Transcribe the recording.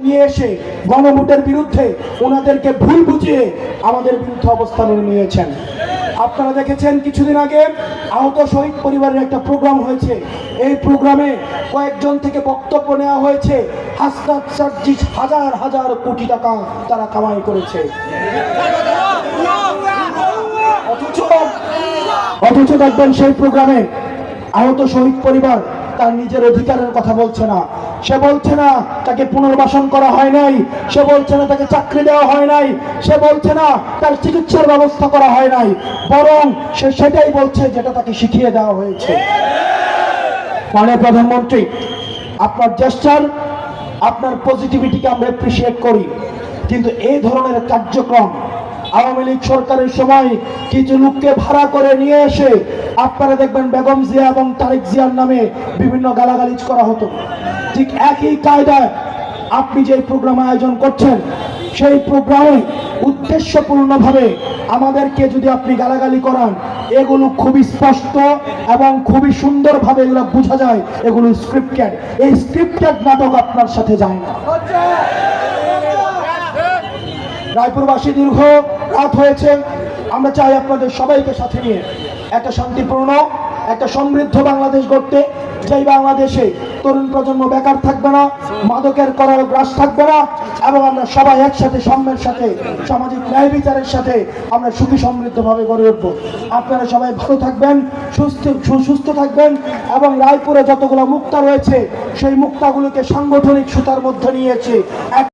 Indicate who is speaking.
Speaker 1: নিয়ে এসে গণভোটের বিরুদ্ধে ওনাদেরকে ভুল বুঝিয়ে আমাদের বিরুদ্ধে অবস্থান নিয়েছেন। আপনারা দেখেছেন কিছুদিন আগে আহত শহীদ পরিবারের একটা প্রোগ্রাম হয়েছে। এই প্রোগ্রামে কয়েকজন থেকে বক্তব্য নেওয়া হয়েছে, হাসনাত সার্জিস হাজার হাজার কোটি টাকা তারা কামাই করেছে। অথচ দেখবেন সেই প্রোগ্রামে আহত শহীদ পরিবার তার নিজের অধিকারের কথা বলছে না। সে বলছে না তাকে পুনর্বাসন করা হয় নাই, সে বলছে না তাকে চাকরি দেওয়া হয় নাই, সে বলছে না তার চিকিৎসার ব্যবস্থা করা হয় নাই, বরং সে সেটাই বলছে যেটা তাকে শিখিয়ে দেওয়া হয়েছে। মাননীয় প্রধানমন্ত্রী, আপনার জেস্টার, আপনার পজিটিভিটিকে আমরা অ্যাপ্রিসিয়েট করি, কিন্তু এই ধরনের কার্যক্রম আওয়ামী লীগ সরকারের সময় কিছু লোককে ভাড়া করে নিয়ে এসে আপনারা দেখবেন বেগম জিয়া এবং তারেক জিয়ার নামে বিভিন্ন গালাগালিজ করা হতো। ঠিক একই কায়দায় আপনি যে প্রোগ্রাম আয়োজন করছেন, সেই প্রোগ্রামে উদ্দেশ্যপূর্ণভাবে আমাদেরকে যদি আপনি গালাগালি করান, এগুলো খুবই স্পষ্ট এবং খুবই সুন্দরভাবে এগুলো বোঝা যায় এগুলো স্ক্রিপ্টেড। এই স্ক্রিপ্টেড নাটক আপনার সাথে যায় না। রায়পুরবাসী দীর্ঘ রাত হয়েছে, আমরা চাই আপনাদের সবাইকে সাথে নিয়ে একটা শান্তিপূর্ণ, একটা সমৃদ্ধ বাংলাদেশ গড়তে, যেই বাংলাদেশে তরুণ প্রজন্ম বেকার থাকবে না, মাদকের করার গ্রাস থাকবে না, এবং আমরা সবাই একসাথে সাম্যের সাথে সামাজিক ন্যায় বিচারের সাথে আমরা সুখী সমৃদ্ধভাবে গড়ে উঠবো। আপনারা সবাই ভালো থাকবেন, সুস্থ থাকবেন, এবং রায়পুরে যতগুলো মুক্তা রয়েছে সেই মুক্তাগুলোকে সাংগঠনিক সুতার মধ্যে নিয়েছে।